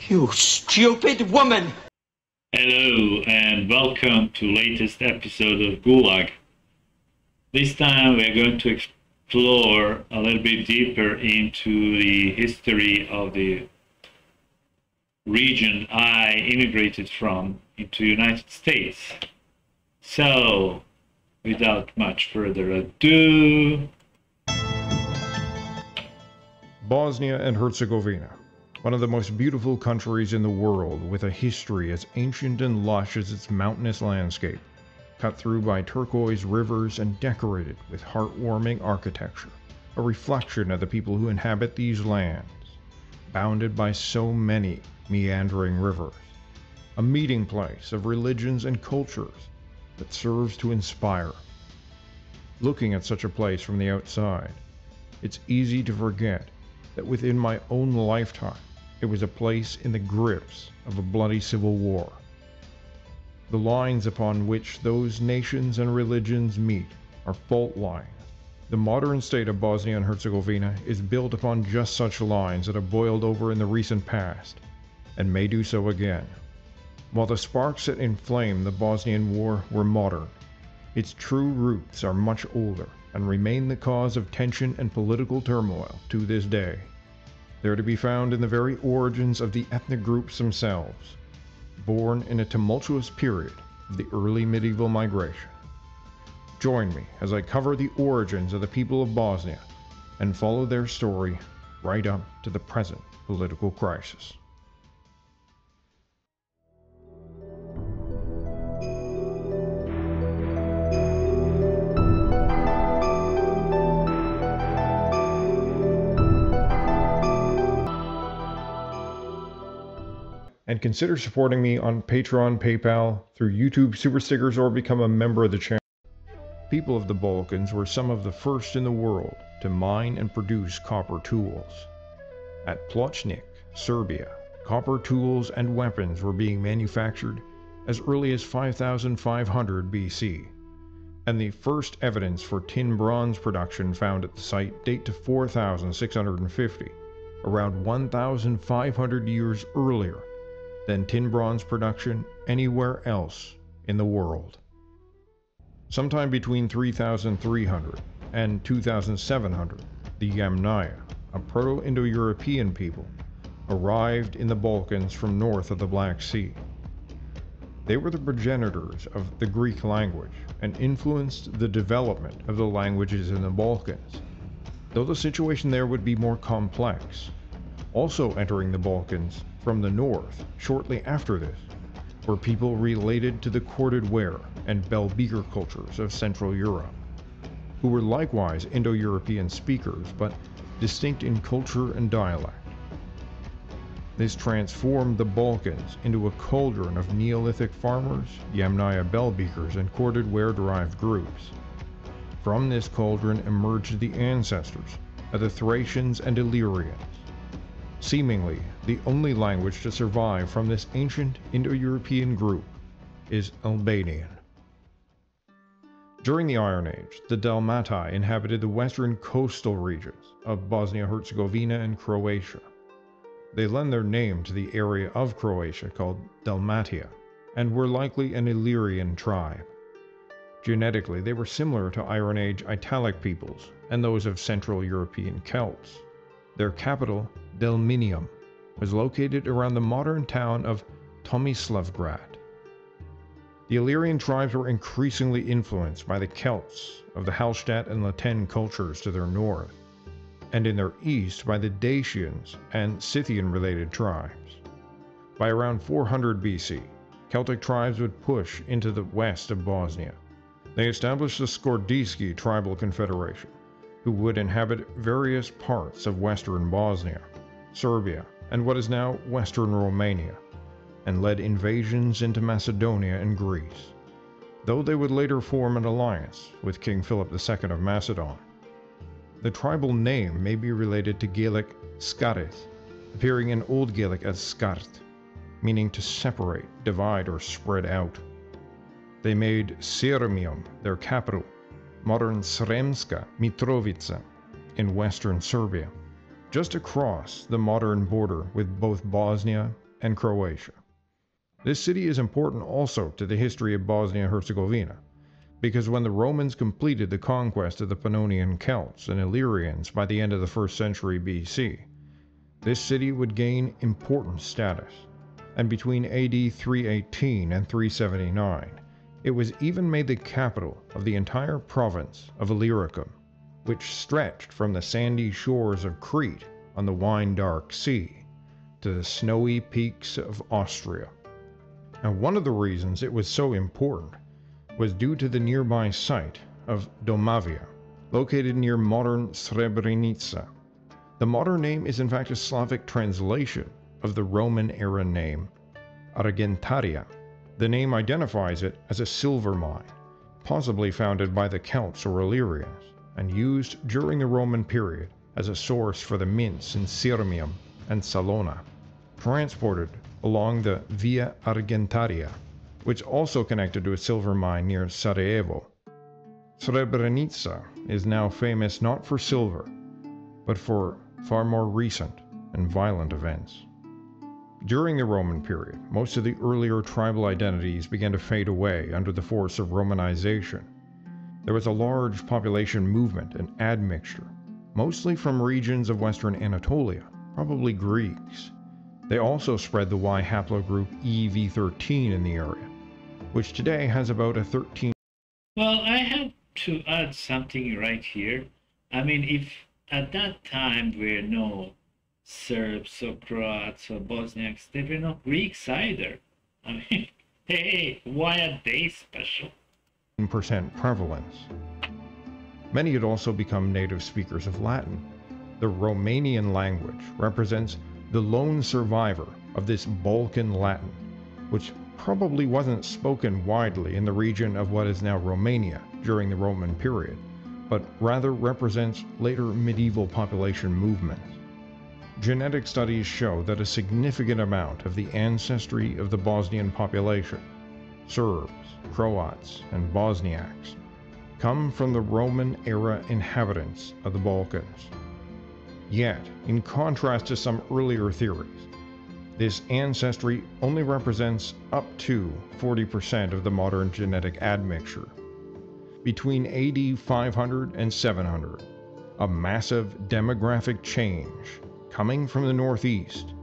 You stupid woman! Hello and welcome to latest episode of Gulag. This time we are going to explore a little bit deeper into the history of the region I immigrated from into the United States. So, without much further ado... Bosnia and Herzegovina, one of the most beautiful countries in the world, with a history as ancient and lush as its mountainous landscape, cut through by turquoise rivers and decorated with heartwarming architecture, a reflection of the people who inhabit these lands, bounded by so many meandering rivers, a meeting place of religions and cultures that serves to inspire. Looking at such a place from the outside, it's easy to forget that within my own lifetime, it was a place in the grips of a bloody civil war. The lines upon which those nations and religions meet are fault lines. The modern state of Bosnia and Herzegovina is built upon just such lines that have boiled over in the recent past, and may do so again. While the sparks that inflamed the Bosnian War were modern, its true roots are much older and remain the cause of tension and political turmoil to this day. They are to be found in the very origins of the ethnic groups themselves, born in a tumultuous period of the early medieval migration. Join me as I cover the origins of the people of Bosnia and follow their story right up to the present political crisis. And consider supporting me on Patreon, PayPal, through YouTube Super Stickers, or become a member of the channel. People of the Balkans were some of the first in the world to mine and produce copper tools. At Pločnik, Serbia, copper tools and weapons were being manufactured as early as 5500 BC, and the first evidence for tin bronze production found at the site date to 4650, around 1500 years earlier than tin bronze production anywhere else in the world. Sometime between 3300 and 2700, the Yamnaya, a Proto-Indo-European people, arrived in the Balkans from north of the Black Sea. They were the progenitors of the Greek language and influenced the development of the languages in the Balkans, though the situation there would be more complex. Also entering the Balkans from the north shortly after this were people related to the corded ware and bell beaker cultures of Central Europe, who were likewise Indo-European speakers but distinct in culture and dialect. This transformed the Balkans into a cauldron of Neolithic farmers, Yamnaya bell beakers, and corded ware derived groups. From this cauldron emerged the ancestors of the Thracians and Illyrians. Seemingly, the only language to survive from this ancient Indo-European group is Albanian. During the Iron Age, the Dalmati inhabited the western coastal regions of Bosnia-Herzegovina and Croatia. They lend their name to the area of Croatia called Dalmatia, and were likely an Illyrian tribe. Genetically, they were similar to Iron Age Italic peoples and those of Central European Celts. Their capital, Delminium, was located around the modern town of Tomislavgrad. The Illyrian tribes were increasingly influenced by the Celts of the Hallstatt and Latin cultures to their north, and in their east by the Dacians and Scythian-related tribes. By around 400 BC, Celtic tribes would push into the west of Bosnia. They established the Skordijski tribal confederation, who would inhabit various parts of western Bosnia, Serbia, and what is now western Romania, and led invasions into Macedonia and Greece, though they would later form an alliance with King Philip II of Macedon. The tribal name may be related to Gaelic Scarith, appearing in Old Gaelic as Skart, meaning to separate, divide, or spread out. They made Sirmium their capital, modern Sremska Mitrovica, in western Serbia, just across the modern border with both Bosnia and Croatia. This city is important also to the history of Bosnia-Herzegovina, because when the Romans completed the conquest of the Pannonian Celts and Illyrians by the end of the 1st century BC, this city would gain important status, and between AD 318 and 379, it was even made the capital of the entire province of Illyricum, which stretched from the sandy shores of Crete on the wine-dark sea to the snowy peaks of Austria. And one of the reasons it was so important was due to the nearby site of Domavia, located near modern Srebrenica. The modern name is in fact a Slavic translation of the Roman-era name Argentaria. The name identifies it as a silver mine, possibly founded by the Celts or Illyrians, and used during the Roman period as a source for the mints in Sirmium and Salona, transported along the Via Argentaria, which also connected to a silver mine near Sarajevo. Srebrenica is now famous not for silver, but for far more recent and violent events. During the Roman period, most of the earlier tribal identities began to fade away under the force of Romanization. There was a large population movement and admixture, mostly from regions of western Anatolia, probably Greeks. They also spread the Y haplogroup EV13 in the area, which today has about a 13. Well, I have to add something right here. I mean, if at that time there were no Serbs or Croats or Bosniaks, there were no Greeks either. I mean, hey, why are they special? % prevalence. Many had also become native speakers of Latin. The Romanian language represents the lone survivor of this Balkan Latin, which probably wasn't spoken widely in the region of what is now Romania during the Roman period, but rather represents later medieval population movements. Genetic studies show that a significant amount of the ancestry of the Bosnian population, Serbs, Croats, and Bosniaks, come from the Roman-era inhabitants of the Balkans. Yet, in contrast to some earlier theories, this ancestry only represents up to 40% of the modern genetic admixture. Between AD 500 and 700, a massive demographic change coming from the northeast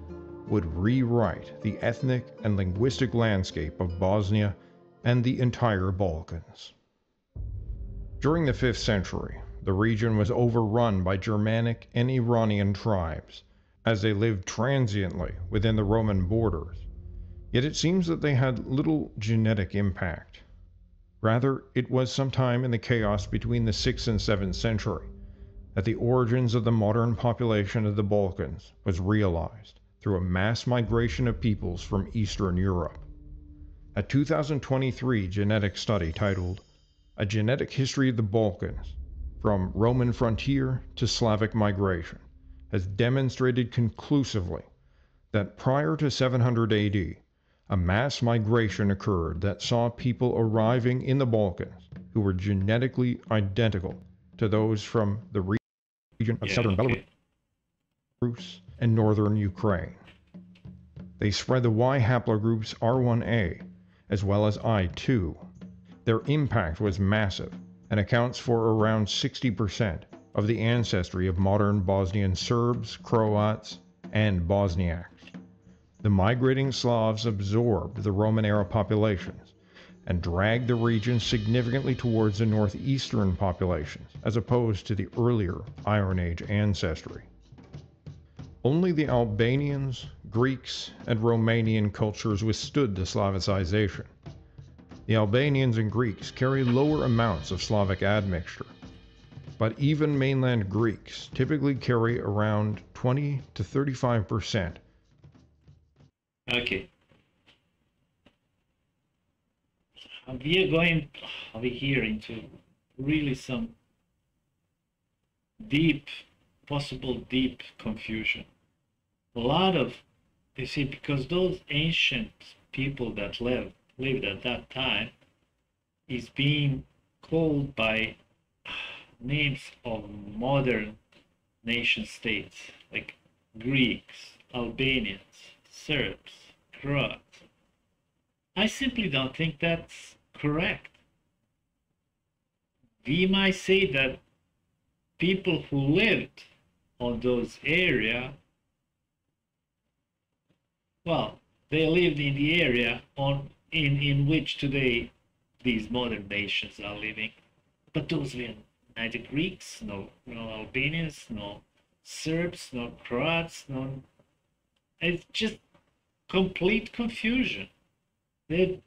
would rewrite the ethnic and linguistic landscape of Bosnia and the entire Balkans. During the 5th century, the region was overrun by Germanic and Iranian tribes, as they lived transiently within the Roman borders. Yet it seems that they had little genetic impact. Rather, it was sometime in the chaos between the 6th and 7th century that the origins of the modern population of the Balkans was realized through a mass migration of peoples from Eastern Europe. A 2023 genetic study titled A Genetic History of the Balkans, From Roman Frontier to Slavic Migration, has demonstrated conclusively that prior to 700 AD, a mass migration occurred that saw people arriving in the Balkans who were genetically identical to those from the region of southern Belarus and northern Ukraine. They spread the Y haplogroups R1a as well as I2. Their impact was massive and accounts for around 60% of the ancestry of modern Bosnian Serbs, Croats, and Bosniaks. The migrating Slavs absorbed the Roman-era populations and dragged the region significantly towards the northeastern populations, as opposed to the earlier Iron Age ancestry. Only the Albanians, Greeks, and Romanian cultures withstood the Slavicization. The Albanians and Greeks carry lower amounts of Slavic admixture, but even mainland Greeks typically carry around 20 to 35%. Okay. We are going over here into really some possible deep confusion. A lot of, you see, because those ancient people that lived at that time is being called by names of modern nation states like Greeks, Albanians, Serbs, Croat. I simply don't think that's correct. We might say that people who lived on those area, well, they lived in the area in which today these modern nations are living. But those were neither Greeks, no Albanians, no Serbs, no Croats, no. It's just complete confusion. They're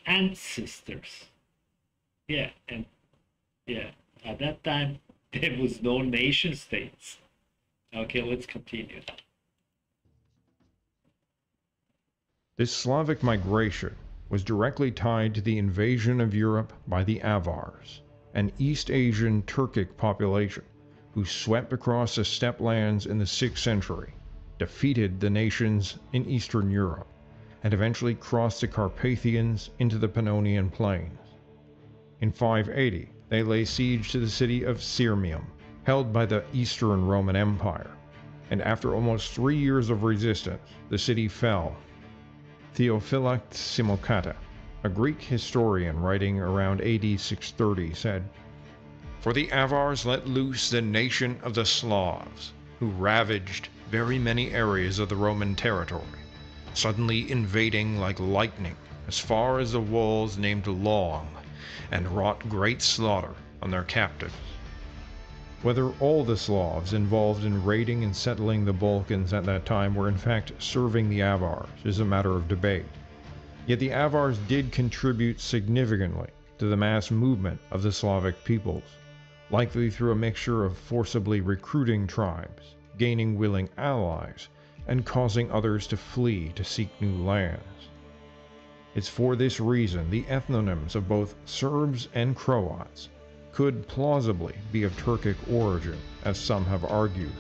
ancestors. Yeah, and yeah, at that time there was no nation states. Okay, let's continue. This Slavic migration was directly tied to the invasion of Europe by the Avars, an East Asian Turkic population who swept across the steppe lands in the 6th century, defeated the nations in Eastern Europe, and eventually crossed the Carpathians into the Pannonian Plains. In 580, they lay siege to the city of Sirmium, held by the Eastern Roman Empire, and after almost 3 years of resistance, the city fell. Theophylact Simokata, a Greek historian writing around AD 630, said, "For the Avars let loose the nation of the Slavs, who ravaged very many areas of the Roman territory, suddenly invading like lightning as far as the walls named Long, and wrought great slaughter on their captives." Whether all the Slavs involved in raiding and settling the Balkans at that time were in fact serving the Avars is a matter of debate. Yet the Avars did contribute significantly to the mass movement of the Slavic peoples, likely through a mixture of forcibly recruiting tribes, gaining willing allies, and causing others to flee to seek new lands. It's for this reason the ethnonyms of both Serbs and Croats could plausibly be of Turkic origin, as some have argued.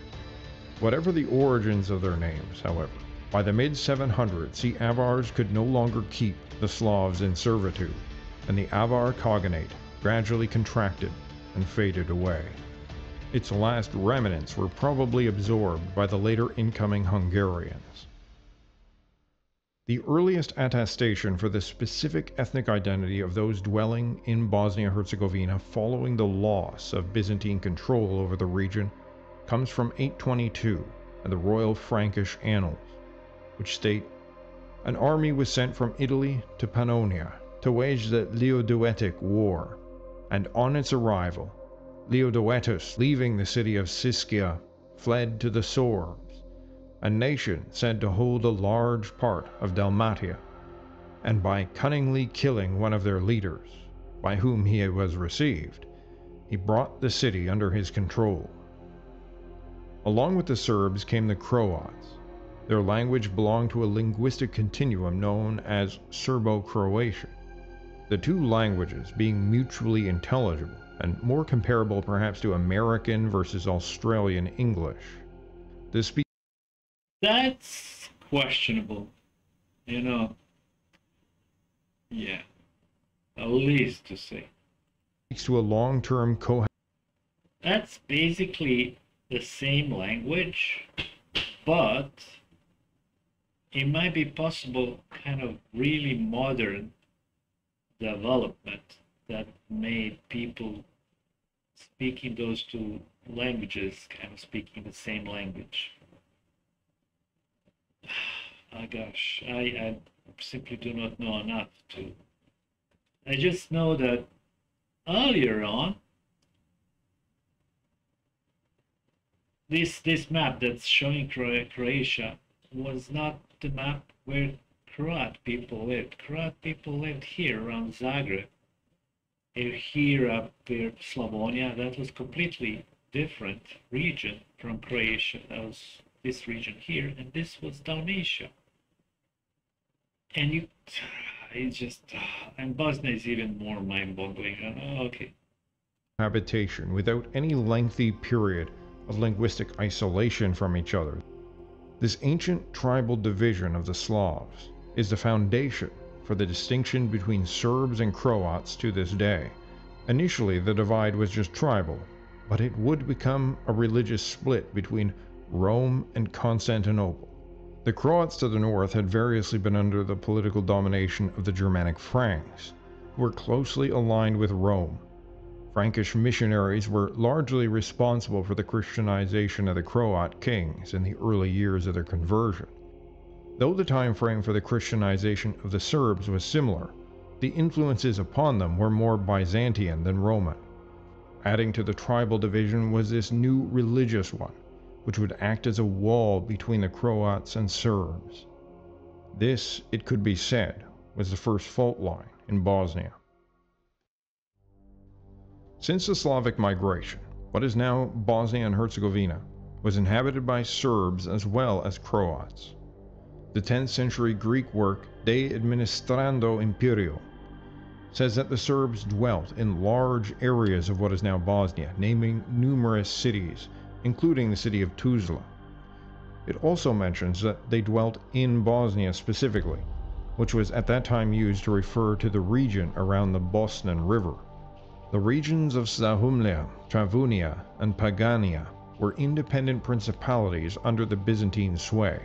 Whatever the origins of their names, however, by the mid-700s the Avars could no longer keep the Slavs in servitude, and the Avar Khaganate gradually contracted and faded away. Its last remnants were probably absorbed by the later incoming Hungarians. The earliest attestation for the specific ethnic identity of those dwelling in Bosnia-Herzegovina following the loss of Byzantine control over the region comes from 822 and the Royal Frankish Annals, which state, "An army was sent from Italy to Pannonia to wage the Leodoetic War, and on its arrival, Leodoetus, leaving the city of Siscia, fled to the Sorbs, a nation said to hold a large part of Dalmatia, and by cunningly killing one of their leaders, by whom he was received, he brought the city under his control." Along with the Serbs came the Croats. Their language belonged to a linguistic continuum known as Serbo-Croatian, the two languages being mutually intelligible and more comparable perhaps to American versus Australian English. That's questionable, yeah, at least to say. Speaks to a long-term That's basically the same language, but it might be possible kind of really modern development that made people speaking those two languages kind of speaking the same language. Oh gosh, I simply do not know enough to. I just know that earlier on, this map that's showing Croatia was not the map where Croat people lived. Croat people lived here around Zagreb, here up there, Slavonia. That was completely different region from Croatia. That was this region here, and this was Dalmatia. And and Bosnia is even more mind-boggling. Okay. Habitation without any lengthy period of linguistic isolation from each other. This ancient tribal division of the Slavs is the foundation for the distinction between Serbs and Croats to this day. Initially, the divide was just tribal, but it would become a religious split between Rome and Constantinople, The Croats to the north had variously been under the political domination of the Germanic Franks, who were closely aligned with Rome. Frankish missionaries were largely responsible for the Christianization of the Croat kings in the early years of their conversion. Though the time frame for the Christianization of the Serbs was similar, the influences upon them were more Byzantine than Roman. Adding to the tribal division was this new religious one, which would act as a wall between the Croats and Serbs. This, it could be said, was the first fault line in Bosnia. Since the Slavic migration, what is now Bosnia and Herzegovina was inhabited by Serbs as well as Croats. The 10th century Greek work De Administrando Imperio says that the Serbs dwelt in large areas of what is now Bosnia, naming numerous cities, including the city of Tuzla. It also mentions that they dwelt in Bosnia specifically, which was at that time used to refer to the region around the Bosnan River. The regions of Zahumlja, Travunia, and Pagania were independent principalities under the Byzantine sway,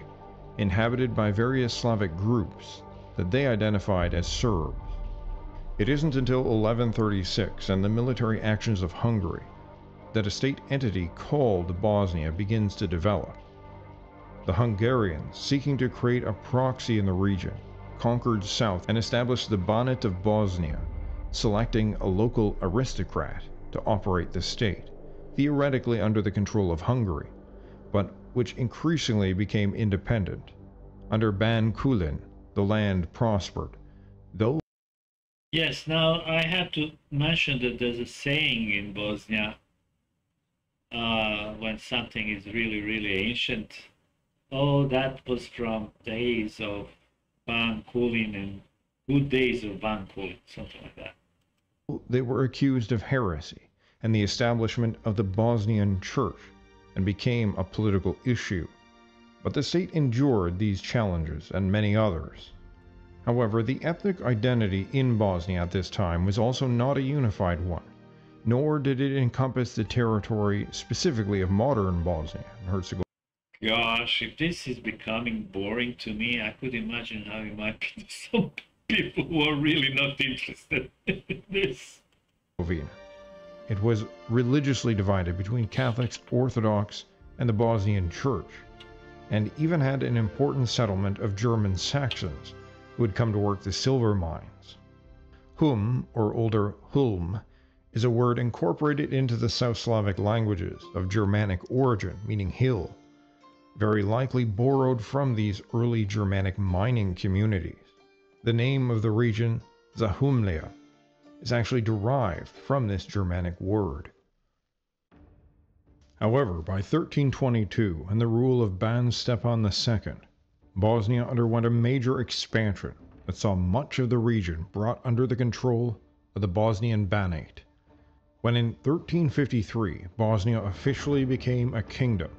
inhabited by various Slavic groups that they identified as Serbs. It isn't until 1136 and the military actions of Hungary that a state entity called Bosnia begins to develop. The Hungarians, seeking to create a proxy in the region, conquered south and established the Banat of Bosnia, selecting a local aristocrat to operate the state, theoretically under the control of Hungary, but which increasingly became independent. Under Ban Kulin, the land prospered, though. Yes, now I have to mention that there's a saying in Bosnia when something is really, really ancient. Oh, that was from days of Ban Kulin and good days of Ban Kulin, something like that. They were accused of heresy and the establishment of the Bosnian Church and became a political issue. But the state endured these challenges and many others. However, the ethnic identity in Bosnia at this time was also not a unified one, nor did it encompass the territory specifically of modern Bosnia and Herzegovina. Gosh, if this is becoming boring to me, I could imagine how it might be to some people who are really not interested in this. It was religiously divided between Catholics, Orthodox, and the Bosnian Church, and even had an important settlement of German Saxons who had come to work the silver mines. Hum, or older Hulm, is a word incorporated into the South Slavic languages of Germanic origin, meaning hill, very likely borrowed from these early Germanic mining communities. The name of the region, Zahumlja, is actually derived from this Germanic word. However, by 1322 and the rule of Ban Stepan II, Bosnia underwent a major expansion that saw much of the region brought under the control of the Bosnian Banate. When in 1353 Bosnia officially became a kingdom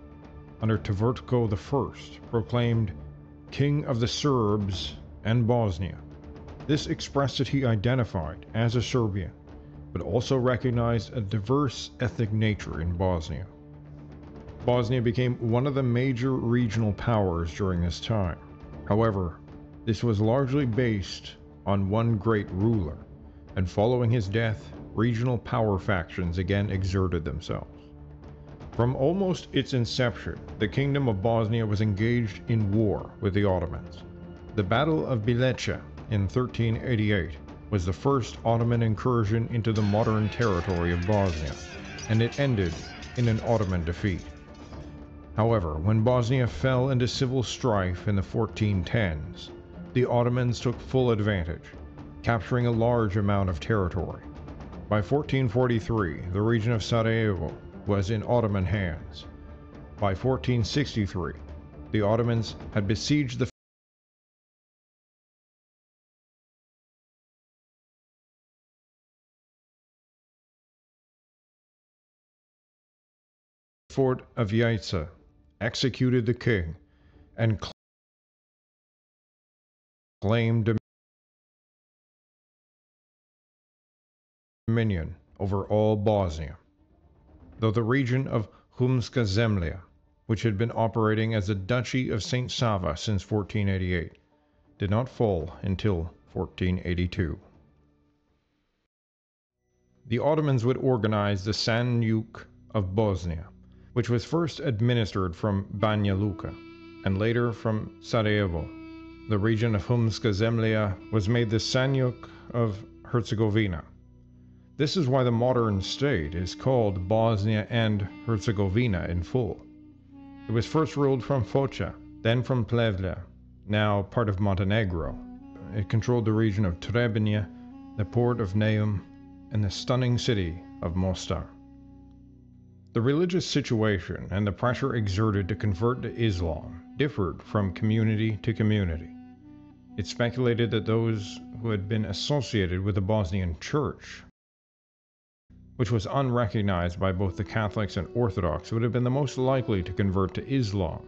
under Tvrtko I, proclaimed King of the Serbs and Bosnia. This expressed that he identified as a Serbian, but also recognized a diverse ethnic nature in Bosnia. Bosnia became one of the major regional powers during this time. However, this was largely based on one great ruler, and following his death, regional power factions again exerted themselves. From almost its inception, the Kingdom of Bosnia was engaged in war with the Ottomans. The Battle of Bileća in 1388 was the first Ottoman incursion into the modern territory of Bosnia, and it ended in an Ottoman defeat. However, when Bosnia fell into civil strife in the 1410s, the Ottomans took full advantage, capturing a large amount of territory. By 1443, the region of Sarajevo was in Ottoman hands. By 1463, the Ottomans had besieged the fort of Yaitsa, executed the king, and claimed dominion over all Bosnia. Though the region of Humska Zemlja which had been operating as the Duchy of St. Sava since 1488, did not fall until 1482. The Ottomans would organize the Sanjuk of Bosnia, which was first administered from Banja Luka and later from Sarajevo. The region of Humska Zemlja was made the Sanjuk of Herzegovina. This is why the modern state is called Bosnia and Herzegovina in full. It was first ruled from Foča, then from Plevlja, now part of Montenegro. It controlled the region of Trebinje, the port of Neum, and the stunning city of Mostar. The religious situation and the pressure exerted to convert to Islam differed from community to community. It's speculated that those who had been associated with the Bosnian Church, which was unrecognized by both the Catholics and Orthodox, would have been the most likely to convert to Islam,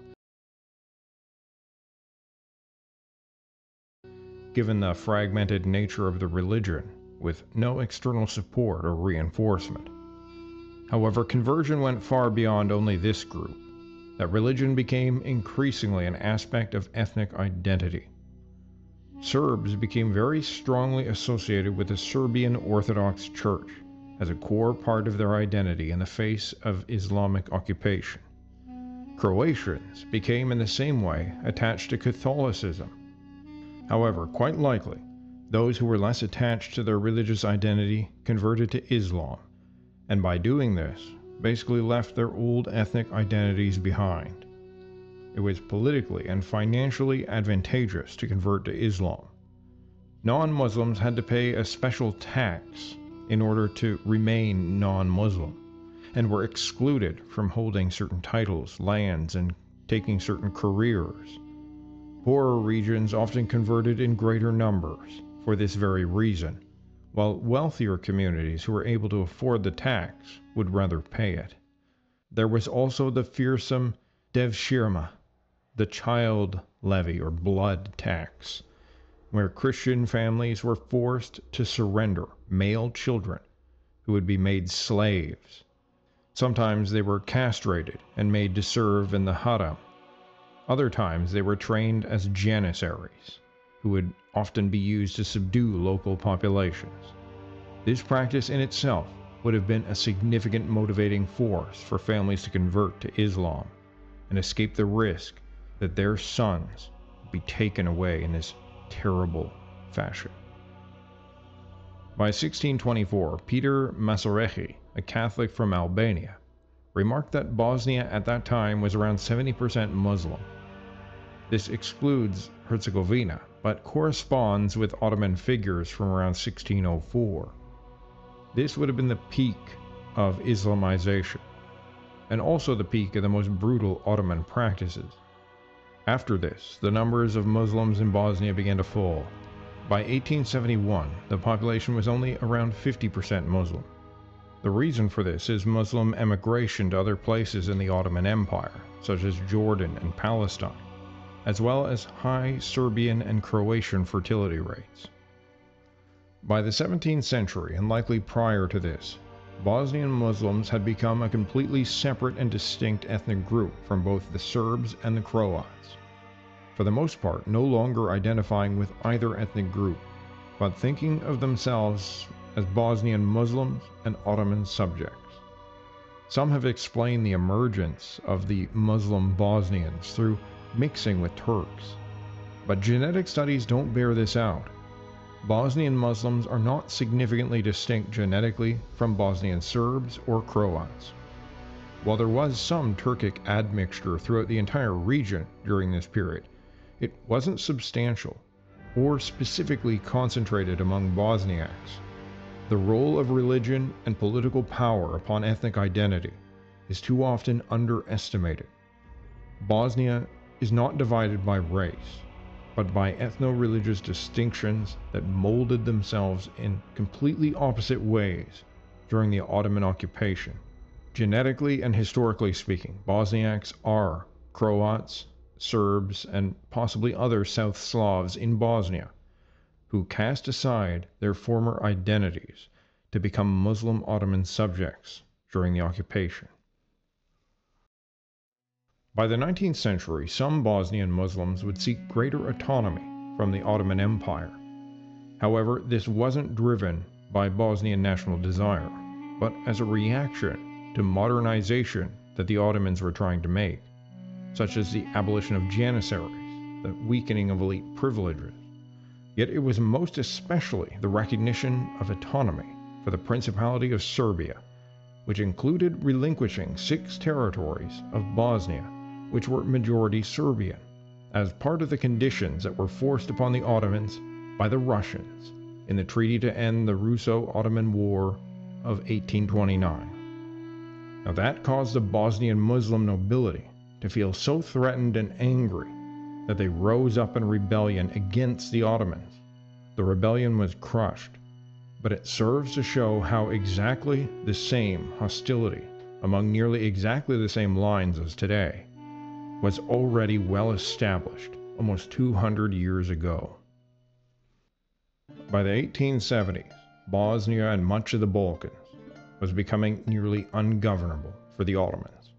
given the fragmented nature of the religion, with no external support or reinforcement. However, conversion went far beyond only this group. That religion became increasingly an aspect of ethnic identity. Serbs became very strongly associated with the Serbian Orthodox Church as a core part of their identity in the face of Islamic occupation. Croatians became in the same way attached to Catholicism. However, quite likely, those who were less attached to their religious identity converted to Islam, and by doing this, basically left their old ethnic identities behind. It was politically and financially advantageous to convert to Islam. Non-Muslims had to pay a special tax in order to remain non-Muslim, and were excluded from holding certain titles, lands, and taking certain careers. Poorer regions often converted in greater numbers for this very reason, while wealthier communities who were able to afford the tax would rather pay it. There was also the fearsome devshirma, the child levy or blood tax, where Christian families were forced to surrender male children who would be made slaves. Sometimes they were castrated and made to serve in the harem. Other times they were trained as janissaries, who would often be used to subdue local populations. This practice in itself would have been a significant motivating force for families to convert to Islam and escape the risk that their sons would be taken away in this terrible fashion. By 1624, Peter Masarechi, a Catholic from Albania, remarked that Bosnia at that time was around 70% Muslim. This excludes Herzegovina, but corresponds with Ottoman figures from around 1604. This would have been the peak of Islamization, and also the peak of the most brutal Ottoman practices. After this, the numbers of Muslims in Bosnia began to fall. By 1871, the population was only around 50% Muslim. The reason for this is Muslim emigration to other places in the Ottoman Empire, such as Jordan and Palestine, as well as high Serbian and Croatian fertility rates. By the 17th century, and likely prior to this, Bosnian Muslims had become a completely separate and distinct ethnic group from both the Serbs and the Croats, for the most part no longer identifying with either ethnic group, but thinking of themselves as Bosnian Muslims and Ottoman subjects. Some have explained the emergence of the Muslim Bosnians through mixing with Turks, but genetic studies don't bear this out. Bosnian Muslims are not significantly distinct genetically from Bosnian Serbs or Croats. While there was some Turkic admixture throughout the entire region during this period, it wasn't substantial or specifically concentrated among Bosniaks. The role of religion and political power upon ethnic identity is too often underestimated. Bosnia is not divided by race, but by ethno-religious distinctions that molded themselves in completely opposite ways during the Ottoman occupation. Genetically and historically speaking, Bosniaks are Croats, Serbs, and possibly other South Slavs in Bosnia, who cast aside their former identities to become Muslim Ottoman subjects during the occupation. By the 19th century, some Bosnian Muslims would seek greater autonomy from the Ottoman Empire. However, this wasn't driven by Bosnian national desire, but as a reaction to modernization that the Ottomans were trying to make, such as the abolition of janissaries, the weakening of elite privileges. Yet it was most especially the recognition of autonomy for the Principality of Serbia, which included relinquishing 6 territories of Bosnia, which were majority Serbian, as part of the conditions that were forced upon the Ottomans by the Russians in the treaty to end the Russo-Ottoman War of 1829. Now that caused the Bosnian Muslim nobility to feel so threatened and angry that they rose up in rebellion against the Ottomans. The rebellion was crushed, but it serves to show how exactly the same hostility, among nearly exactly the same lines as today, was already well established almost 200 years ago. By the 1870s, Bosnia and much of the Balkans was becoming nearly ungovernable for the Ottomans.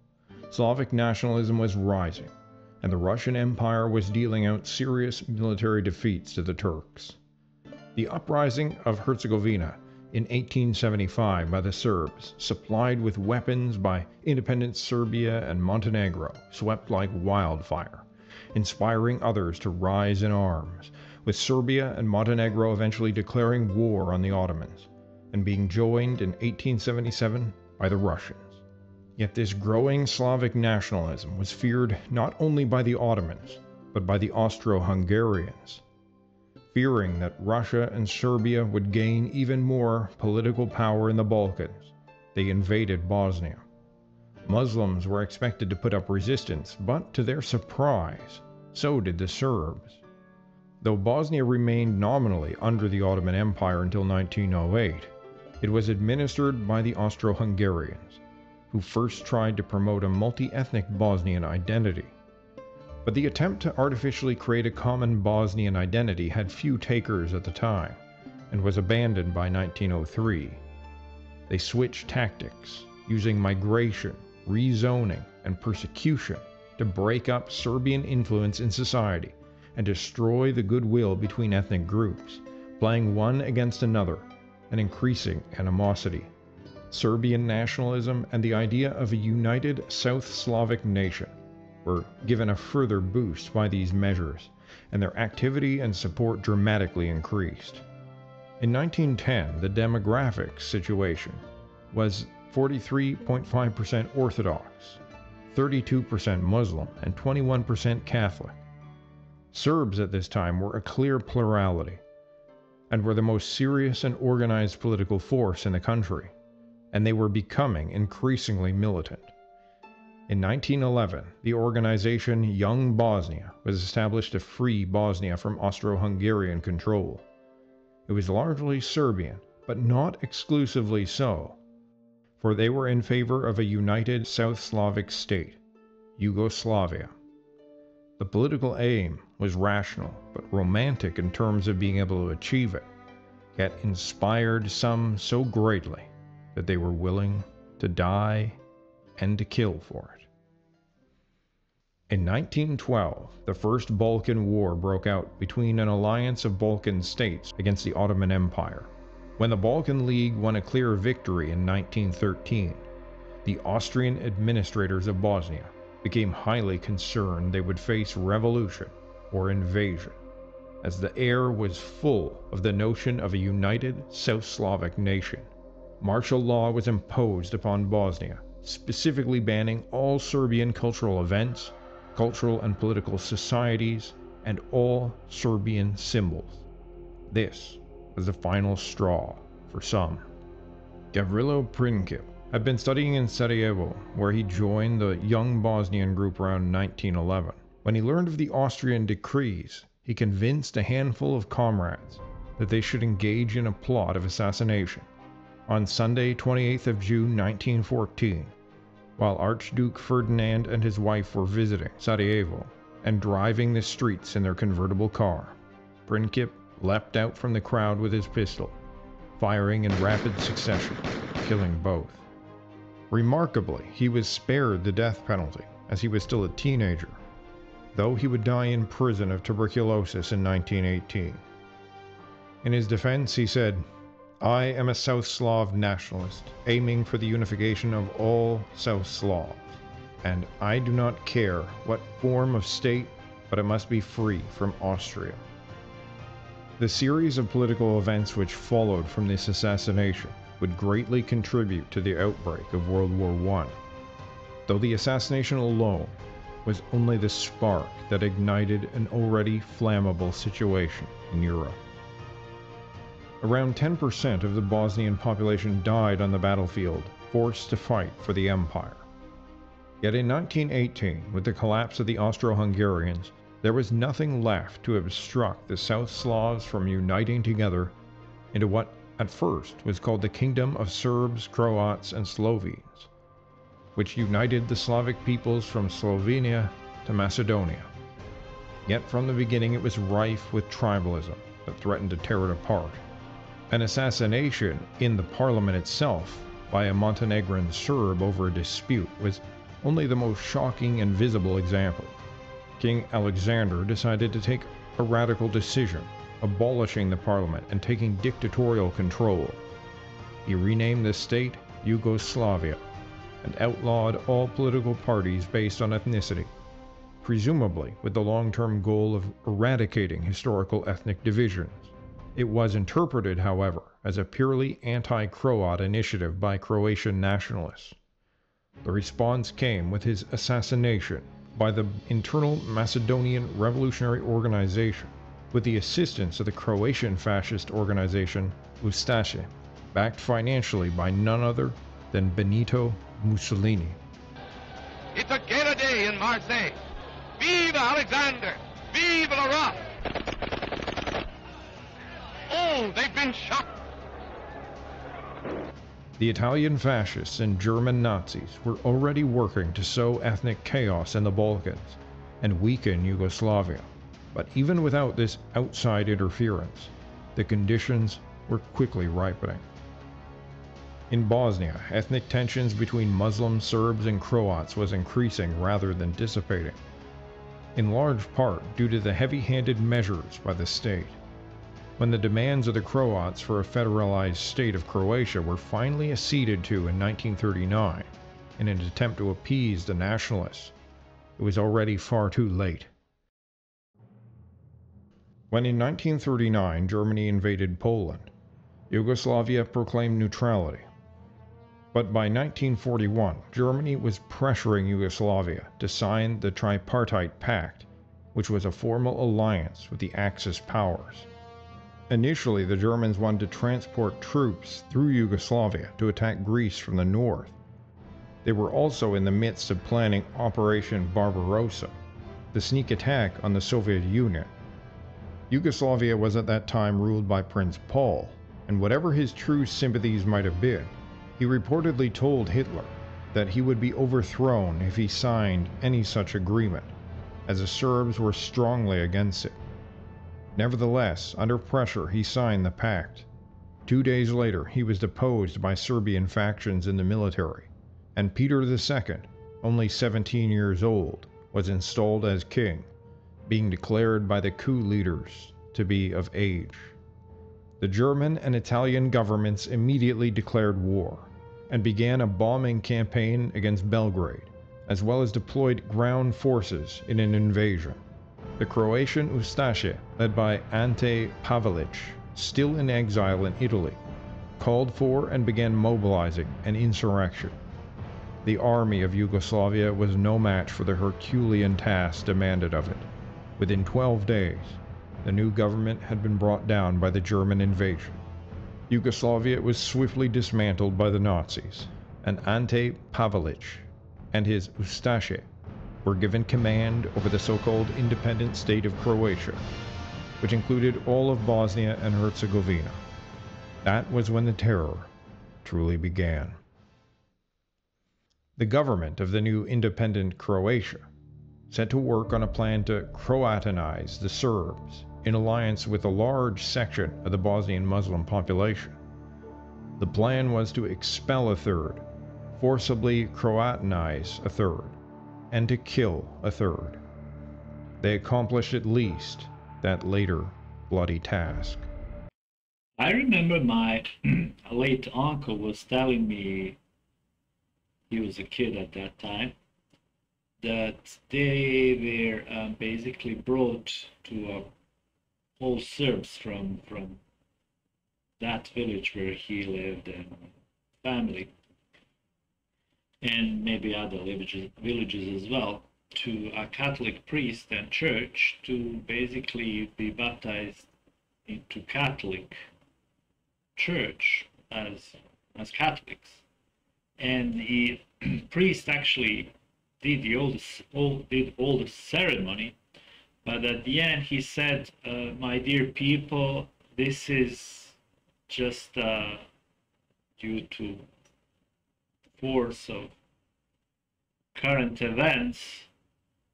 Slavic nationalism was rising, and the Russian Empire was dealing out serious military defeats to the Turks. The uprising of Herzegovina in 1875 by the Serbs, supplied with weapons by independent Serbia and Montenegro, swept like wildfire, inspiring others to rise in arms, with Serbia and Montenegro eventually declaring war on the Ottomans, and being joined in 1877 by the Russians. Yet this growing Slavic nationalism was feared not only by the Ottomans, but by the Austro-Hungarians. Fearing that Russia and Serbia would gain even more political power in the Balkans, they invaded Bosnia. Muslims were expected to put up resistance, but to their surprise, so did the Serbs. Though Bosnia remained nominally under the Ottoman Empire until 1908, it was administered by the Austro-Hungarians, who first tried to promote a multi-ethnic Bosnian identity. But the attempt to artificially create a common Bosnian identity had few takers at the time, and was abandoned by 1903. They switched tactics, using migration, rezoning, and persecution to break up Serbian influence in society and destroy the goodwill between ethnic groups, playing one against another and increasing animosity. Serbian nationalism and the idea of a united South Slavic nation were given a further boost by these measures, and their activity and support dramatically increased. In 1910, the demographic situation was 43.5% Orthodox, 32% Muslim, and 21% Catholic. Serbs at this time were a clear plurality, and were the most serious and organized political force in the country, and they were becoming increasingly militant. In 1911, the organization Young Bosnia was established to free Bosnia from Austro-Hungarian control. It was largely Serbian, but not exclusively so, for they were in favor of a united South Slavic state, Yugoslavia. The political aim was rational, but romantic in terms of being able to achieve it, yet inspired some so greatly that they were willing to die and to kill for it. In 1912, the First Balkan War broke out between an alliance of Balkan states against the Ottoman Empire. When the Balkan League won a clear victory in 1913, the Austrian administrators of Bosnia became highly concerned they would face revolution or invasion, as the air was full of the notion of a united South Slavic nation. Martial law was imposed upon Bosnia, specifically banning all Serbian cultural events, cultural and political societies, and all Serbian symbols. This was the final straw for some. Gavrilo Princip had been studying in Sarajevo, where he joined the Young Bosnian group around 1911. When he learned of the Austrian decrees, he convinced a handful of comrades that they should engage in a plot of assassination. On Sunday, 28th of June 1914, while Archduke Ferdinand and his wife were visiting Sarajevo and driving the streets in their convertible car, Princip leapt out from the crowd with his pistol, firing in rapid succession, killing both. Remarkably, he was spared the death penalty, as he was still a teenager, though he would die in prison of tuberculosis in 1918. In his defense, he said, "I am a South Slav nationalist, aiming for the unification of all South Slavs, and I do not care what form of state, but it must be free from Austria." The series of political events which followed from this assassination would greatly contribute to the outbreak of World War I, though the assassination alone was only the spark that ignited an already flammable situation in Europe. Around 10% of the Bosnian population died on the battlefield, forced to fight for the empire. Yet in 1918, with the collapse of the Austro-Hungarians, there was nothing left to obstruct the South Slavs from uniting together into what at first was called the Kingdom of Serbs, Croats, and Slovenes, which united the Slavic peoples from Slovenia to Macedonia. Yet from the beginning it was rife with tribalism that threatened to tear it apart. An assassination in the parliament itself by a Montenegrin Serb over a dispute was only the most shocking and visible example. King Alexander decided to take a radical decision, abolishing the parliament and taking dictatorial control. He renamed the state Yugoslavia and outlawed all political parties based on ethnicity, presumably with the long-term goal of eradicating historical ethnic divisions. It was interpreted, however, as a purely anti-Croat initiative by Croatian nationalists. The response came with his assassination by the internal Macedonian Revolutionary Organization, with the assistance of the Croatian fascist organization Ustaše, backed financially by none other than Benito Mussolini. It's a gala day in Marseille. Vive Alexander! Vive le roi! Oh, they've been shot! The Italian fascists and German Nazis were already working to sow ethnic chaos in the Balkans and weaken Yugoslavia. But even without this outside interference, the conditions were quickly ripening. In Bosnia, ethnic tensions between Muslims, Serbs, and Croats was increasing rather than dissipating, in large part due to the heavy-handed measures by the state. When the demands of the Croats for a federalized state of Croatia were finally acceded to in 1939, in an attempt to appease the nationalists, it was already far too late. When in 1939 Germany invaded Poland, Yugoslavia proclaimed neutrality. But by 1941, Germany was pressuring Yugoslavia to sign the Tripartite Pact, which was a formal alliance with the Axis powers. Initially, the Germans wanted to transport troops through Yugoslavia to attack Greece from the north. They were also in the midst of planning Operation Barbarossa, the sneak attack on the Soviet Union. Yugoslavia was at that time ruled by Prince Paul, and whatever his true sympathies might have been, he reportedly told Hitler that he would be overthrown if he signed any such agreement, as the Serbs were strongly against it. Nevertheless, under pressure, he signed the pact. 2 days later, he was deposed by Serbian factions in the military, and Peter II, only 17 years old, was installed as king, being declared by the coup leaders to be of age. The German and Italian governments immediately declared war, and began a bombing campaign against Belgrade, as well as deployed ground forces in an invasion. The Croatian Ustaše, led by Ante Pavelić, still in exile in Italy, called for and began mobilizing an insurrection. The army of Yugoslavia was no match for the Herculean task demanded of it. Within 12 days, the new government had been brought down by the German invasion. Yugoslavia was swiftly dismantled by the Nazis, and Ante Pavelić and his Ustaše were given command over the so-called independent state of Croatia, which included all of Bosnia and Herzegovina. That was when the terror truly began. The government of the new independent Croatia set to work on a plan to Croatinize the Serbs in alliance with a large section of the Bosnian Muslim population. The plan was to expel a third, forcibly Croatinize a third, and to kill a third. They accomplished at least that later bloody task. I remember my late uncle was telling me, he was a kid at that time, that they were basically brought to all Serbs from that village where he lived and family, and maybe other villages as well, to a Catholic priest and church to basically be baptized into Catholic church as Catholics. And the priest actually did all the ceremony, but at the end he said, my dear people, this is just due to force of current events,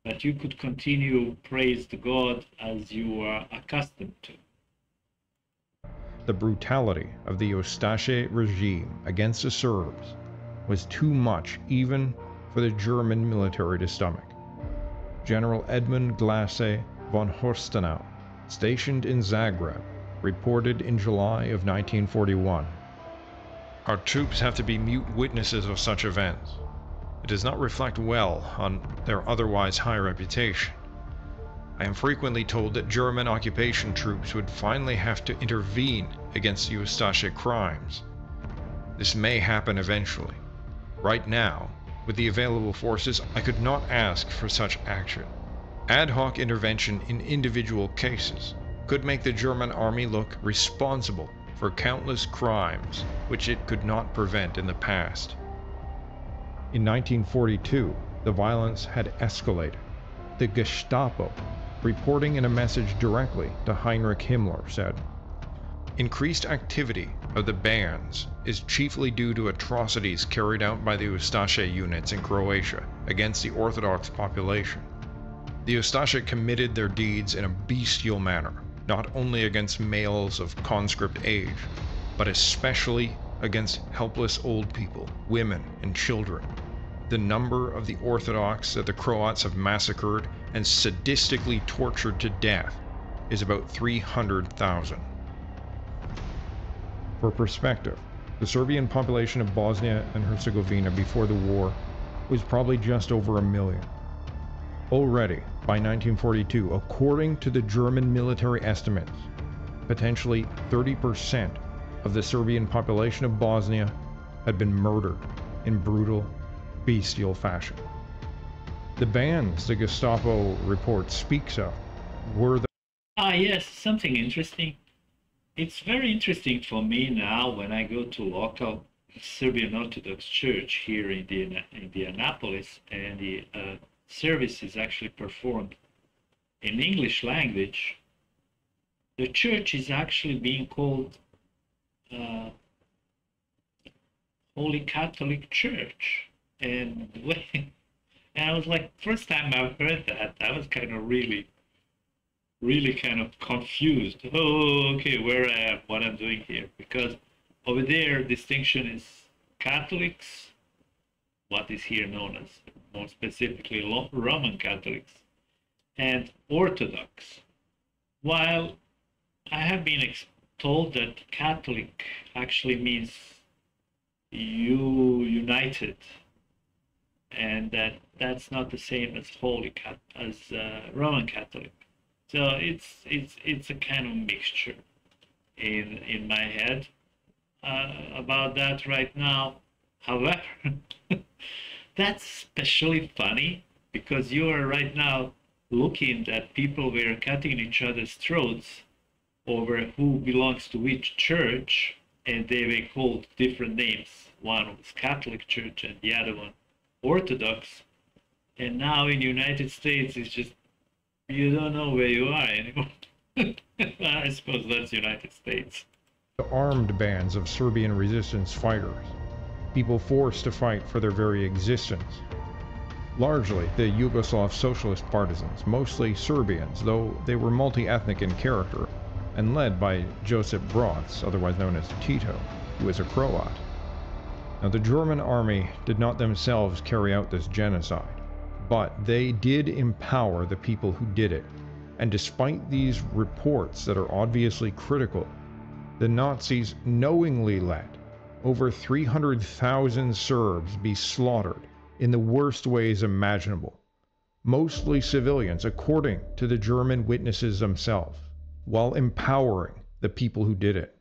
that you could continue praise the God as you are accustomed to. The brutality of the Ustaše regime against the Serbs was too much even for the German military to stomach. General Edmund Glasse von Horstenau, stationed in Zagreb, reported in July of 1941, "Our troops have to be mute witnesses of such events. It does not reflect well on their otherwise high reputation. I am frequently told that German occupation troops would finally have to intervene against the Ustaše crimes. This may happen eventually. Right now, with the available forces, I could not ask for such action. Ad hoc intervention in individual cases could make the German army look responsible for countless crimes which it could not prevent in the past." In 1942, the violence had escalated. The Gestapo, reporting in a message directly to Heinrich Himmler, said, "Increased activity of the bands is chiefly due to atrocities carried out by the Ustaše units in Croatia against the Orthodox population. The Ustaše committed their deeds in a bestial manner, not only against males of conscript age, but especially against helpless old people, women, and children. The number of the Orthodox that the Croats have massacred and sadistically tortured to death is about 300,000. For perspective, the Serbian population of Bosnia and Herzegovina before the war was probably just over 1 million. Already, by 1942, according to the German military estimates, potentially 30% of the Serbian population of Bosnia had been murdered in brutal, bestial fashion. The bands the Gestapo report speaks of were the... Yes, something interesting. It's very interesting for me now when I go to local Serbian Orthodox church here in Indianapolis, and the service is actually performed in English language. The church is actually being called Holy Catholic Church, and I was like, first time I've heard that, I was kind of really kind of confused. Oh, okay, where I am, what I'm doing here, because over there distinction is Catholics, what is here known as more specifically Roman Catholics, and Orthodox. While I have been told that Catholic actually means united, and that's not the same as Roman Catholic. So it's a kind of mixture in my head about that right now. However, that's especially funny because you are right now looking at people were cutting each other's throats over who belongs to which church, and they were called different names. One was Catholic Church and the other one Orthodox. And now in the United States, it's just, you don't know where you are anymore. I suppose that's United States. The armed bands of Serbian resistance fighters, people forced to fight for their very existence. Largely the Yugoslav socialist partisans, mostly Serbians, though they were multi-ethnic in character, and led by Josip Broz, otherwise known as Tito, who was a Croat. Now, the German army did not themselves carry out this genocide, But they did empower the people who did it, and despite these reports that are obviously critical, the Nazis knowingly let over 300,000 Serbs be slaughtered in the worst ways imaginable, mostly civilians according to the German witnesses themselves, while empowering the people who did it.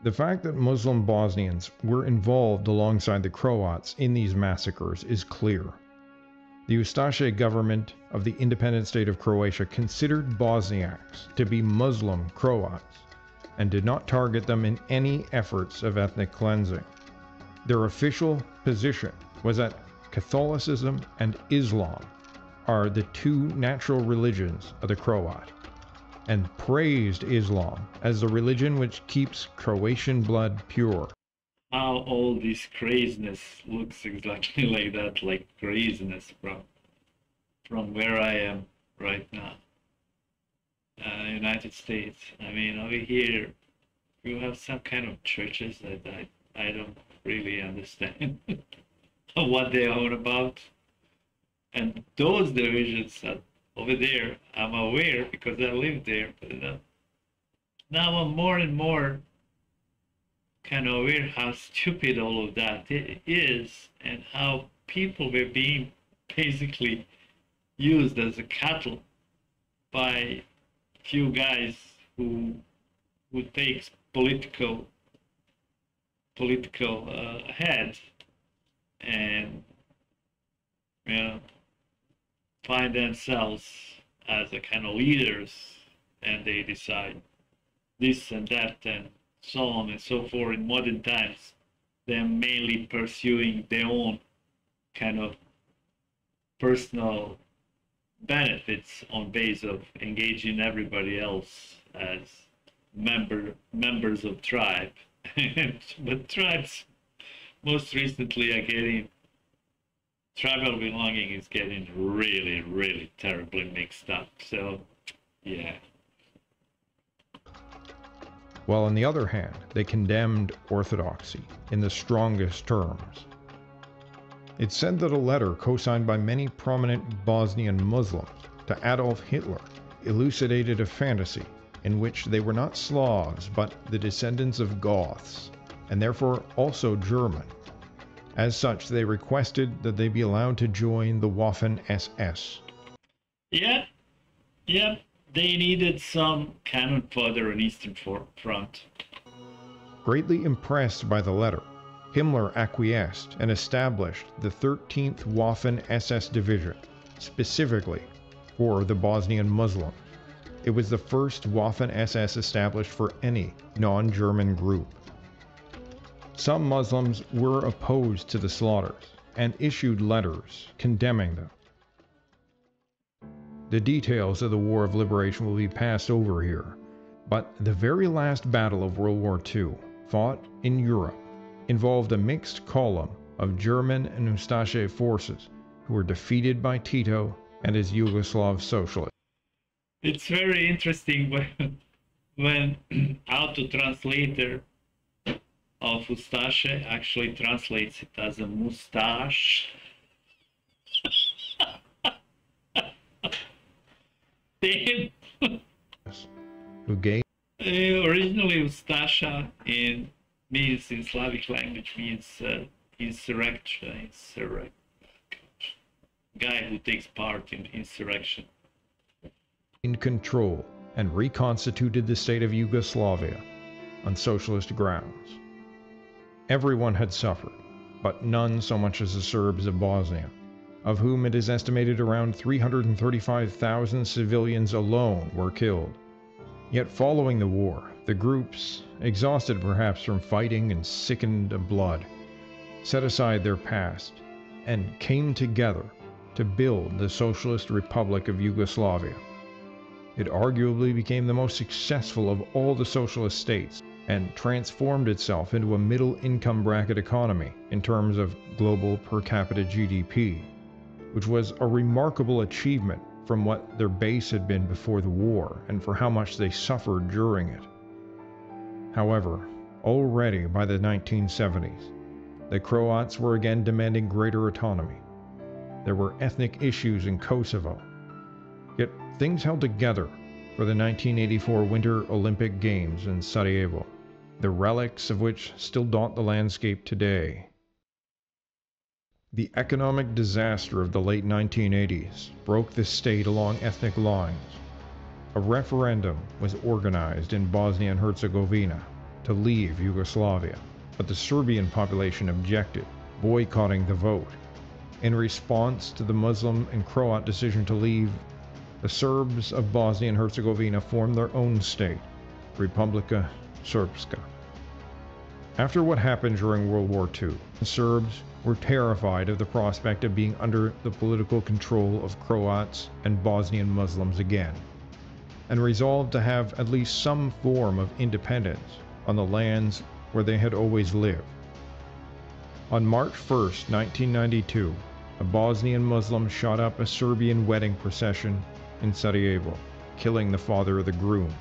The fact that Muslim Bosnians were involved alongside the Croats in these massacres is clear. The Ustaše government of the independent state of Croatia considered Bosniaks to be Muslim Croats and did not target them in any efforts of ethnic cleansing. Their official position was that Catholicism and Islam are the two natural religions of the Croat, and praised Islam as the religion which keeps Croatian blood pure. How all this craziness looks exactly like that, like craziness from where I am right now. United States. I mean, over here, you have some kind of churches that I don't really understand what they're all about. And those divisions are over there, I'm aware because I live there. But now I'm more and more kind of aware how stupid all of that is and how people were being basically used as a cattle by few guys who takes political head and find themselves as a kind of leaders, and they decide this and that and so on and so forth. In modern times, they're mainly pursuing their own kind of personal benefits on base of engaging everybody else as members of tribe. But tribes most recently are getting, tribal belonging is getting really, really terribly mixed up. So, yeah. While on the other hand, they condemned orthodoxy in the strongest terms. It's said that a letter co-signed by many prominent Bosnian Muslims to Adolf Hitler elucidated a fantasy in which they were not Slavs but the descendants of Goths, and therefore also German. As such, they requested that they be allowed to join the Waffen-SS. Yep, they needed some cannon fodder on Eastern Front. Greatly impressed by the letter, Himmler acquiesced and established the 13th Waffen-SS Division, specifically for the Bosnian Muslims. It was the first Waffen-SS established for any non-German group. Some Muslims were opposed to the slaughters and issued letters condemning them. The details of the War of Liberation will be passed over here, but the very last battle of World War II, fought in Europe, involved a mixed column of German and Ustaše forces who were defeated by Tito and his Yugoslav socialists. It's very interesting when auto-translator of Ustaše actually translates it as a mustache. Damn. Who gave Originally Ustasha means in Slavic language means insurrection, guy who takes part in insurrection. In control and reconstituted the state of Yugoslavia on socialist grounds. Everyone had suffered, but none so much as the Serbs of Bosnia, of whom it is estimated around 335,000 civilians alone were killed. Yet following the war, the groups, exhausted perhaps from fighting and sickened of blood, set aside their past and came together to build the Socialist Republic of Yugoslavia. It arguably became the most successful of all the socialist states and transformed itself into a middle-income bracket economy in terms of global per capita GDP, which was a remarkable achievement from what their base had been before the war and for how much they suffered during it. However, already by the 1970s, the Croats were again demanding greater autonomy. there were ethnic issues in Kosovo. Yet things held together for the 1984 Winter Olympic Games in Sarajevo, the relics of which still dot the landscape today. The economic disaster of the late 1980s broke the state along ethnic lines. A referendum was organized in Bosnia and Herzegovina to leave Yugoslavia, but the Serbian population objected, boycotting the vote. In response to the Muslim and Croat decision to leave, the Serbs of Bosnia and Herzegovina formed their own state, Republika Srpska. After what happened during World War II, the Serbs were terrified of the prospect of being under the political control of Croats and Bosnian Muslims again, and resolved to have at least some form of independence on the lands where they had always lived. On March 1, 1992, a Bosnian Muslim shot up a Serbian wedding procession in Sarajevo, killing the father of the groom.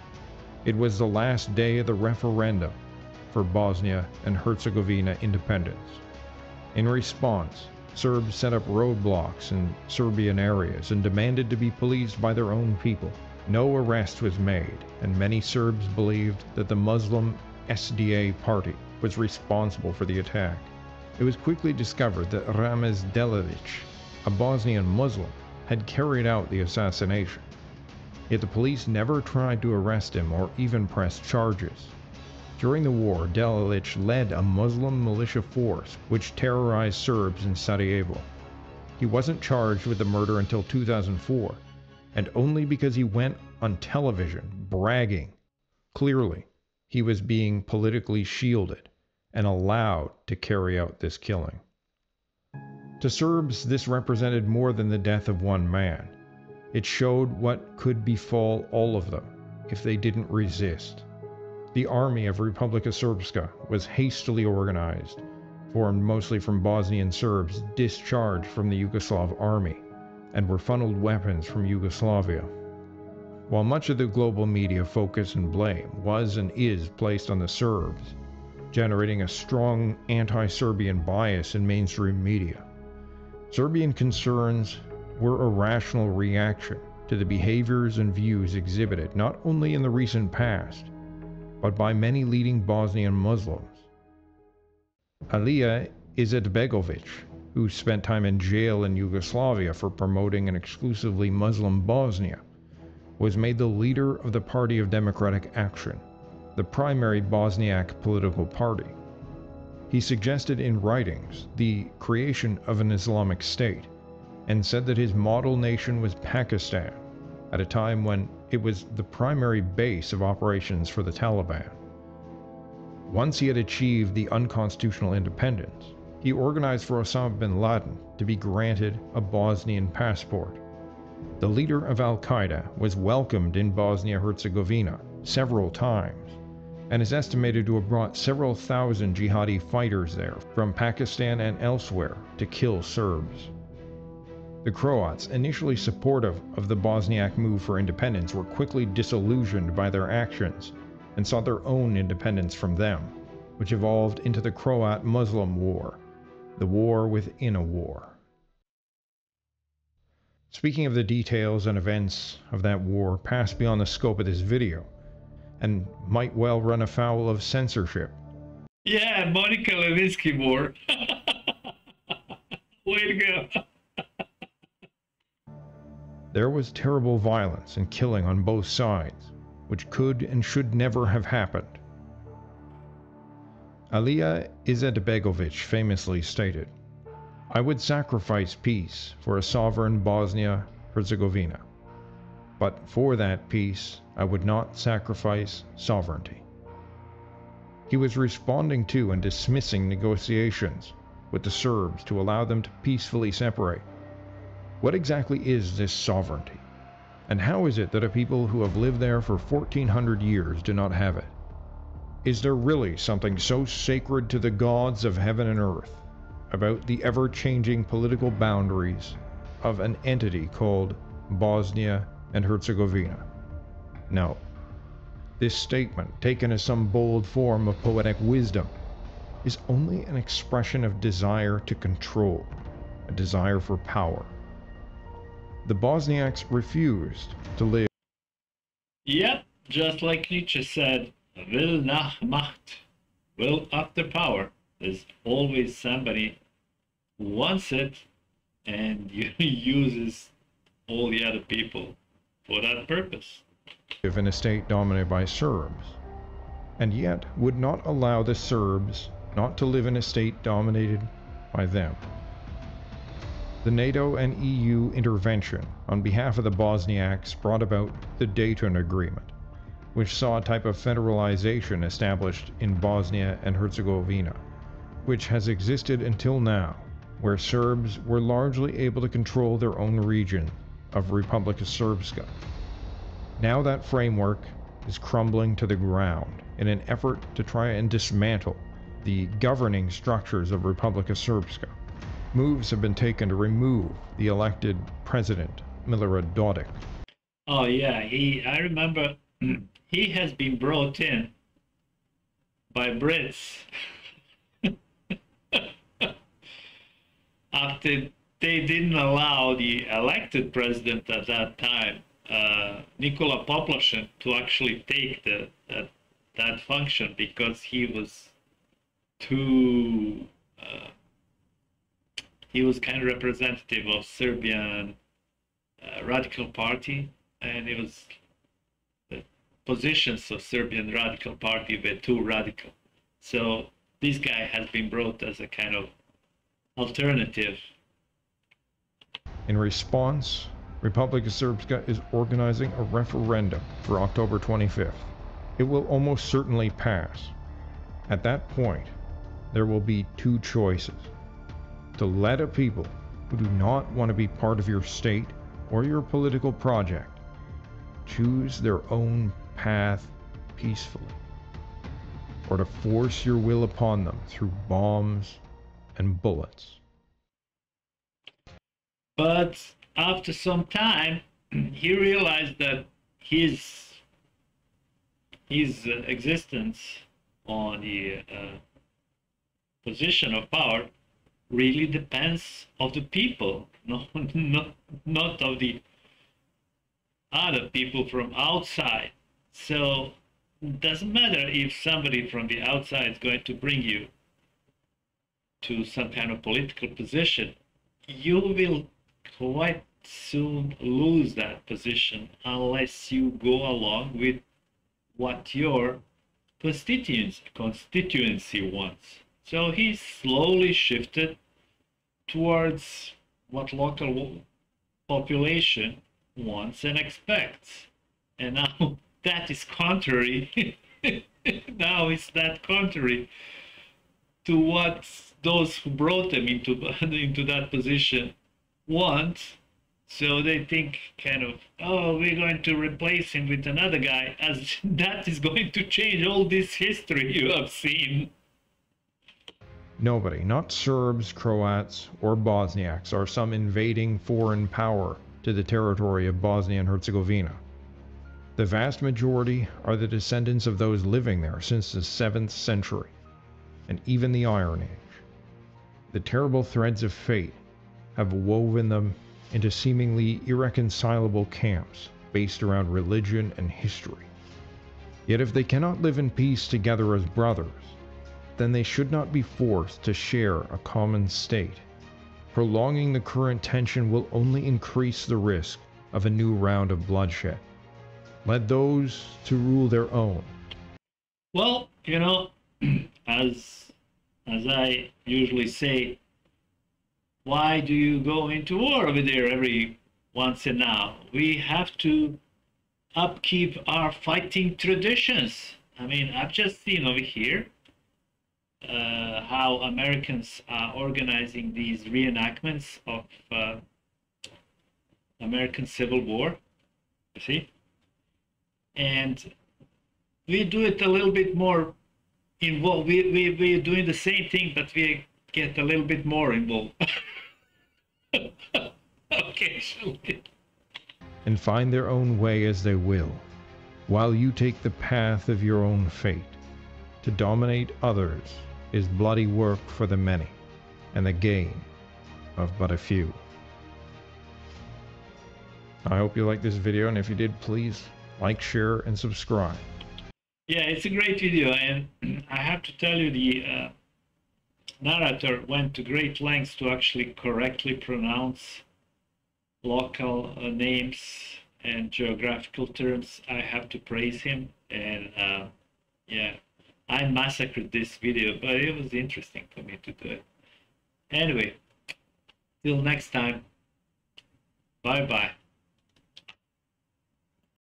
It was the last day of the referendum for Bosnia and Herzegovina independence. In response, Serbs set up roadblocks in Serbian areas and demanded to be policed by their own people. No arrest was made, and many Serbs believed that the Muslim SDA party was responsible for the attack. It was quickly discovered that Ramez Delić, a Bosnian Muslim, had carried out the assassination. Yet the police never tried to arrest him or even press charges. During the war, Delić led a Muslim militia force which terrorized Serbs in Sarajevo. He wasn't charged with the murder until 2004, and only because he went on television bragging. Clearly, he was being politically shielded and allowed to carry out this killing. To Serbs, this represented more than the death of one man. It showed what could befall all of them if they didn't resist. The army of Republika Srpska was hastily organized, formed mostly from Bosnian Serbs discharged from the Yugoslav army, and were funneled weapons from Yugoslavia. While much of the global media focus and blame was and is placed on the Serbs, generating a strong anti-Serbian bias in mainstream media, Serbian concerns were a rational reaction to the behaviors and views exhibited not only in the recent past, but by many leading Bosnian Muslims. Alija Izetbegović, who spent time in jail in Yugoslavia for promoting an exclusively Muslim Bosnia, was made the leader of the Party of Democratic Action, the primary Bosniak political party. He suggested in writings the creation of an Islamic state, and said that his model nation was Pakistan, at a time when it was the primary base of operations for the Taliban. Once he had achieved the unconstitutional independence, he organized for Osama bin Laden to be granted a Bosnian passport. The leader of Al-Qaeda was welcomed in Bosnia-Herzegovina several times, and is estimated to have brought several thousand jihadi fighters there from Pakistan and elsewhere to kill Serbs. The Croats, initially supportive of the Bosniak move for independence, were quickly disillusioned by their actions and sought their own independence from them, which evolved into the Croat-Muslim War, the war within a war. Speaking of the details and events of that war pass beyond the scope of this video, and might well run afoul of censorship. Yeah, Monica Lewinsky war. Way to go. There was terrible violence and killing on both sides, which could and should never have happened. Alija Izetbegović famously stated, "I would sacrifice peace for a sovereign Bosnia-Herzegovina, but for that peace I would not sacrifice sovereignty." He was responding to and dismissing negotiations with the Serbs to allow them to peacefully separate. What exactly is this sovereignty? And how is it that a people who have lived there for 1400 years do not have it? Is there really something so sacred to the gods of heaven and earth about the ever-changing political boundaries of an entity called Bosnia and Herzegovina? No. This statement, taken as some bold form of poetic wisdom, is only an expression of desire to control, a desire for power. The Bosniaks refused to live. Yep, just like Nietzsche said, will nach Macht, will after power. There's always somebody who wants it and uses all the other people for that purpose. In a state dominated by Serbs, and yet would not allow the Serbs not to live in a state dominated by them. The NATO and EU intervention on behalf of the Bosniaks brought about the Dayton Agreement, which saw a type of federalization established in Bosnia and Herzegovina, which has existed until now, where Serbs were largely able to control their own region of Republika Srpska. Now that framework is crumbling to the ground in an effort to try and dismantle the governing structures of Republika Srpska. Moves have been taken to remove the elected president, Milorad Dodik. Oh yeah, I remember he has been brought in by Brits after they didn't allow the elected president at that time, Nikola Poplashen, to actually take that function because he was too he was kind of representative of Serbian radical party, and it was the positions of Serbian radical party were too radical. So this guy has been brought as a kind of alternative. In response, Republika Srpska is organizing a referendum for October 25th. It will almost certainly pass. At that point, there will be two choices: to let a people who do not want to be part of your state or your political project choose their own path peacefully, or to force your will upon them through bombs and bullets. But after some time, he realized that his existence on the position of power really depends of the people, not of the other people from outside. So it doesn't matter if somebody from the outside is going to bring you to some kind of political position. You will quite soon lose that position unless you go along with what your constituency wants. So he slowly shifted towards what local population wants and expects. And now that is contrary. Now it's that contrary to what those who brought them into that position want. So they think kind of, oh, we're going to replace him with another guy, as that is going to change all this history you have seen. Nobody, not Serbs, Croats, or Bosniaks, are some invading foreign power to the territory of Bosnia and Herzegovina. The vast majority are the descendants of those living there since the 7th century, and even the Iron Age. The terrible threads of fate have woven them into seemingly irreconcilable camps based around religion and history. Yet if they cannot live in peace together as brothers, then they should not be forced to share a common state. Prolonging the current tension will only increase the risk of a new round of bloodshed. Let those to rule their own. Well, you know, as I usually say, why do you go into war over there every once and now? We have to upkeep our fighting traditions. I mean, I've just seen over here how Americans are organizing these reenactments of American Civil War, you see? And we do it a little bit more involved. We're doing the same thing, but we get a little bit more involved. Occasionally. And find their own way as they will, while you take the path of your own fate. To dominate others is bloody work for the many, and the gain of but a few. I hope you liked this video, and if you did, please like, share, and subscribe. Yeah, it's a great video, and I have to tell you, the narrator went to great lengths to actually correctly pronounce local names and geographical terms. I have to praise him, and yeah, I massacred this video, but it was interesting for me to do it. Anyway, till next time, bye bye.